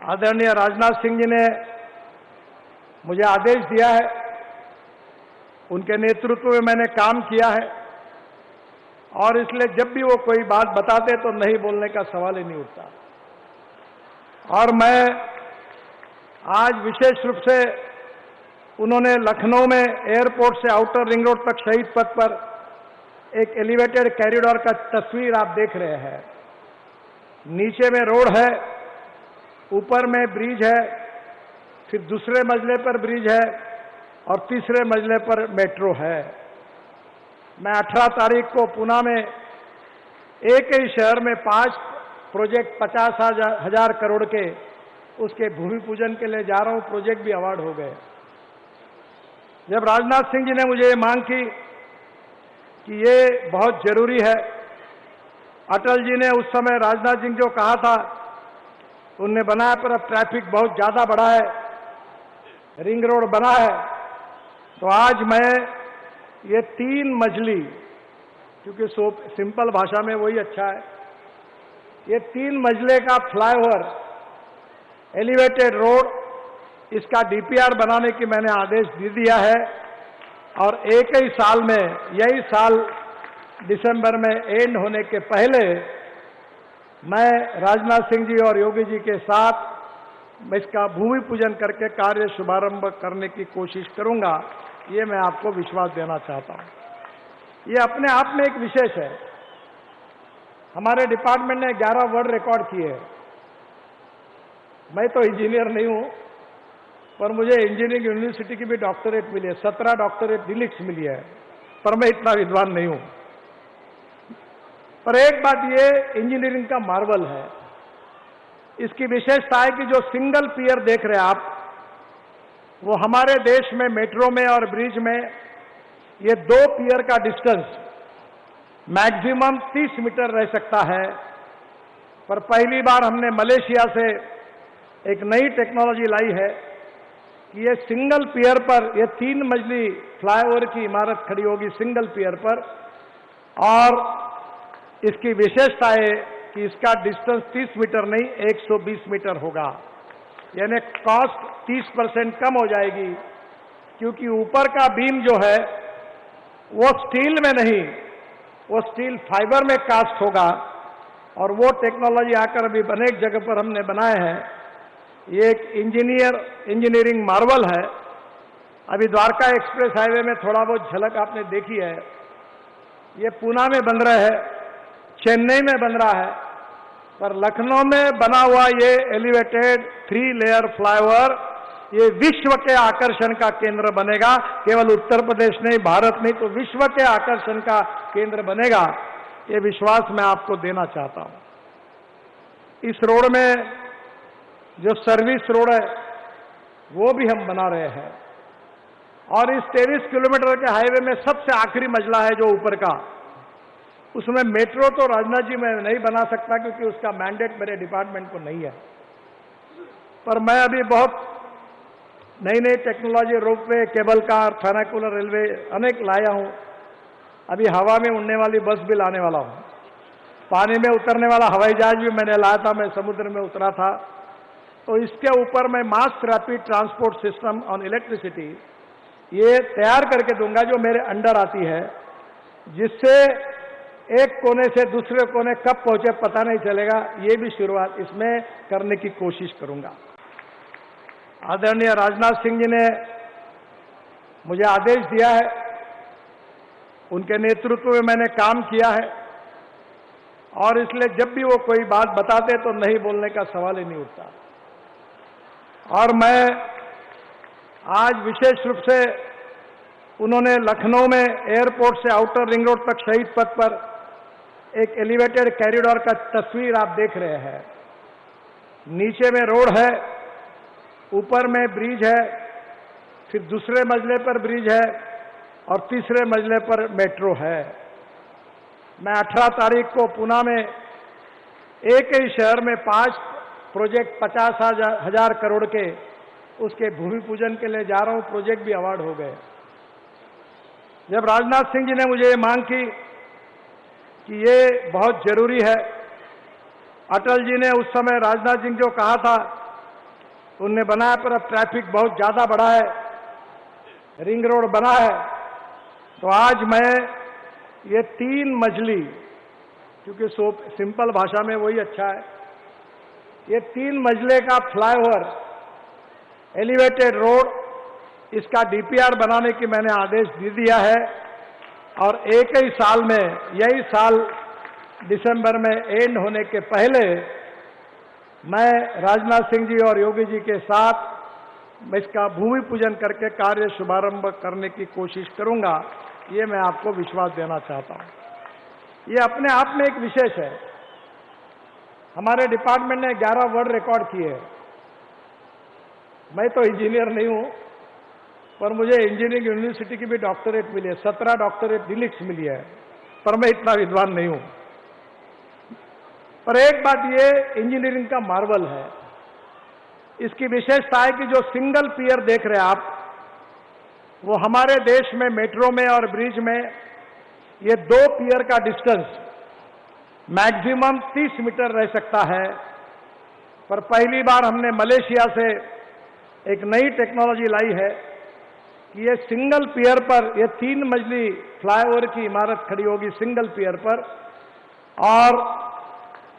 आदरणीय राजनाथ सिंह जी ने मुझे आदेश दिया है, उनके नेतृत्व में मैंने काम किया है और इसलिए जब भी वो कोई बात बताते तो नहीं बोलने का सवाल ही नहीं उठता। और मैं आज विशेष रूप से उन्होंने लखनऊ में एयरपोर्ट से आउटर रिंग रोड तक शहीद पथ पर एक एलिवेटेड कॉरिडोर का तस्वीर आप देख रहे हैं। नीचे में रोड है, ऊपर में ब्रिज है, फिर दूसरे मंजिले पर ब्रिज है और तीसरे मंजिले पर मेट्रो है। मैं 18 तारीख को पुणे में एक ही शहर में 5 प्रोजेक्ट 50,000 करोड़ के उसके भूमि पूजन के लिए जा रहा हूं। प्रोजेक्ट भी अवार्ड हो गए। जब राजनाथ सिंह जी ने मुझे ये मांग की कि ये बहुत जरूरी है, अटल जी ने उस समय राजनाथ सिंह जो कहा था उनने बनाया, पर अब ट्रैफिक बहुत ज्यादा बढ़ा है, रिंग रोड बना है, तो आज मैं ये 3 मंजिली, क्योंकि सिंपल भाषा में वही अच्छा है, ये 3 मंजिले का फ्लाईओवर एलिवेटेड रोड, इसका डीपीआर बनाने की मैंने आदेश दे दिया है और एक ही साल में, यही साल दिसंबर में एंड होने के पहले मैं राजनाथ सिंह जी और योगी जी के साथ मैं इसका भूमि पूजन करके कार्य शुभारंभ करने की कोशिश करूंगा। ये मैं आपको विश्वास देना चाहता हूं। ये अपने आप में एक विशेष है। हमारे डिपार्टमेंट ने 11 वर्ल्ड रिकॉर्ड किए हैं। मैं तो इंजीनियर नहीं हूं, पर मुझे इंजीनियरिंग यूनिवर्सिटी की भी डॉक्टरेट मिली है, 17 डॉक्टरेट डिलिक्स मिली है, पर मैं इतना विद्वान नहीं हूं। पर एक बात ये इंजीनियरिंग का मार्वल है, इसकी विशेषता है कि जो सिंगल पियर देख रहे हैं आप, वो हमारे देश में मेट्रो में और ब्रिज में ये 2 पियर का डिस्टेंस मैक्सिमम 30 मीटर रह सकता है। पर पहली बार हमने मलेशिया से एक नई टेक्नोलॉजी लाई है कि ये सिंगल पियर पर ये 3 मंजिली फ्लाईओवर की इमारत खड़ी होगी सिंगल पियर पर, और इसकी विशेषता है कि इसका डिस्टेंस 30 मीटर नहीं 120 मीटर होगा, यानी कॉस्ट 30% कम हो जाएगी, क्योंकि ऊपर का बीम जो है वो स्टील में नहीं, वो स्टील फाइबर में कास्ट होगा। और वो टेक्नोलॉजी आकर अभी अनेक जगह पर हमने बनाए हैं। ये एक इंजीनियरिंग मार्वल है। अभी द्वारका एक्सप्रेस हाईवे में थोड़ा बहुत झलक आपने देखी है। ये पुणे में बन रहा है, चेन्नई में बन रहा है, पर लखनऊ में बना हुआ ये एलिवेटेड 3 लेयर फ्लाईओवर ये विश्व के आकर्षण का केंद्र बनेगा। केवल उत्तर प्रदेश नहीं, भारत नहीं, तो विश्व के आकर्षण का केंद्र बनेगा। ये विश्वास मैं आपको देना चाहता हूं। इस रोड में जो सर्विस रोड है वो भी हम बना रहे हैं, और इस 23 किलोमीटर के हाईवे में सबसे आखिरी मंजिला है जो ऊपर का, उसमें मेट्रो तो राजनाथ जी मैं नहीं बना सकता क्योंकि उसका मैंडेट मेरे डिपार्टमेंट को नहीं है। पर मैं अभी बहुत नई नई technology, ropeway, cable car, funicular railway अनेक लाया हूं। अभी हवा में उड़ने वाली बस भी लाने वाला हूं। पानी में उतरने वाला हवाई जहाज भी मैंने लाया था, मैं समुद्र में उतरा था। तो इसके ऊपर मैं mass rapid transport system on electricity ये तैयार करके दूंगा, जो मेरे अंडर आती है, जिससे एक कोने से दूसरे कोने कब पहुंचे पता नहीं चलेगा। ये भी शुरुआत इसमें करने की कोशिश करूंगा। आदरणीय राजनाथ सिंह जी ने मुझे आदेश दिया है, उनके नेतृत्व में मैंने काम किया है और इसलिए जब भी वो कोई बात बताते तो नहीं बोलने का सवाल ही नहीं उठता। और मैं आज विशेष रूप से उन्होंने लखनऊ में एयरपोर्ट से आउटर रिंग रोड तक शहीद पथ पर एक एलिवेटेड कॉरिडोर का तस्वीर आप देख रहे हैं। नीचे में रोड है, ऊपर में ब्रिज है, फिर दूसरे मंजिले पर ब्रिज है और तीसरे मंजिले पर मेट्रो है। मैं 18 तारीख को पुणे में एक ही शहर में 5 प्रोजेक्ट 50,000 करोड़ के उसके भूमि पूजन के लिए जा रहा हूं। प्रोजेक्ट भी अवार्ड हो गए। जब राजनाथ सिंह जी ने मुझे ये मांग की कि ये बहुत जरूरी है, अटल जी ने उस समय राजनाथ सिंह जो कहा था उनने बनाया, पर अब ट्रैफिक बहुत ज़्यादा बढ़ा है, रिंग रोड बना है। तो आज मैं ये 3 मंजिली, क्योंकि सिंपल भाषा में वही अच्छा है, ये 3 मंजिले का फ्लाईओवर, एलिवेटेड रोड, इसका डीपीआर बनाने की मैंने आदेश दे दिया है। और एक ही साल में, यही साल दिसंबर में एंड होने के पहले, मैं राजनाथ सिंह जी और योगी जी के साथ मैं इसका भूमि पूजन करके कार्य शुभारंभ करने की कोशिश करूंगा। ये मैं आपको विश्वास देना चाहता हूं। ये अपने आप में एक विशेष है। हमारे डिपार्टमेंट ने 11 वर्ल्ड रिकॉर्ड किए हैं। मैं तो इंजीनियर नहीं हूं, पर मुझे इंजीनियरिंग यूनिवर्सिटी की भी डॉक्टरेट मिली है, 17 डॉक्टरेट डिलिक्स मिली है, पर मैं इतना विद्वान नहीं हूं। पर एक बात ये इंजीनियरिंग का मार्वल है, इसकी विशेषता है कि जो सिंगल पियर देख रहे हैं आप, वो हमारे देश में मेट्रो में और ब्रिज में ये 2 पियर का डिस्टेंस मैक्सिमम 30 मीटर रह सकता है। पर पहली बार हमने मलेशिया से एक नई टेक्नोलॉजी लाई है कि ये सिंगल पियर पर, ये 3 मंजिली फ्लाईओवर की इमारत खड़ी होगी सिंगल पियर पर। और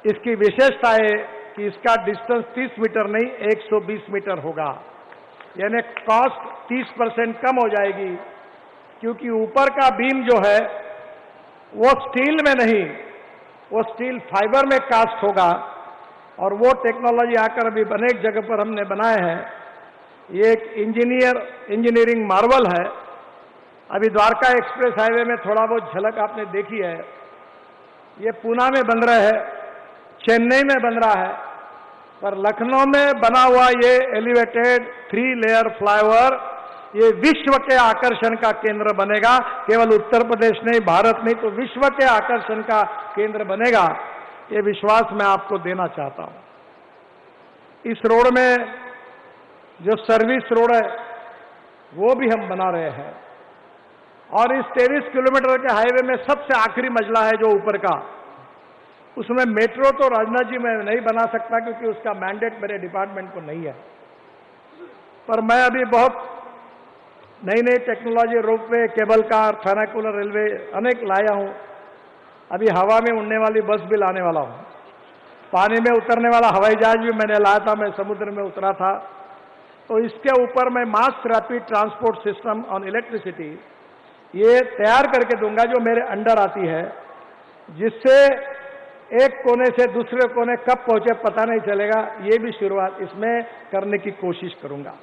इसकी विशेषता है कि इसका डिस्टेंस 30 मीटर नहीं 120 मीटर होगा, यानी कॉस्ट 30% कम हो जाएगी, क्योंकि ऊपर का बीम जो है वो स्टील में नहीं, वो स्टील फाइबर में कास्ट होगा। और वो टेक्नोलॉजी आकर अभी अनेक जगह पर हमने बनाए हैं। ये एक इंजीनियरिंग मार्वल है। अभी द्वारका एक्सप्रेस हाईवे में थोड़ा बहुत झलक आपने देखी है। ये पूना में बन रहा है, चेन्नई में बन रहा है, पर लखनऊ में बना हुआ ये एलिवेटेड 3 लेयर फ्लाईओवर ये विश्व के आकर्षण का केंद्र बनेगा। केवल उत्तर प्रदेश नहीं, भारत नहीं, तो विश्व के आकर्षण का केंद्र बनेगा। ये विश्वास मैं आपको देना चाहता हूं। इस रोड में जो सर्विस रोड है वो भी हम बना रहे हैं। और इस 23 किलोमीटर के हाईवे में सबसे आखिरी मंजिला है जो ऊपर का, उसमें मेट्रो तो राजनाथ जी मैं नहीं बना सकता, क्योंकि उसका मैंडेट मेरे डिपार्टमेंट को नहीं है। पर मैं अभी बहुत नई नई technology, ropeway, cable car, funicular railway अनेक लाया हूं। अभी हवा में उड़ने वाली बस भी लाने वाला हूं। पानी में उतरने वाला हवाई जहाज भी मैंने लाया था, मैं समुद्र में उतरा था। तो इसके ऊपर मैं mass rapid transport system on electricity ये तैयार करके दूंगा, जो मेरे अंडर आती है, जिससे एक कोने से दूसरे कोने कब पहुंचे पता नहीं चलेगा। ये भी शुरुआत इसमें करने की कोशिश करूंगा।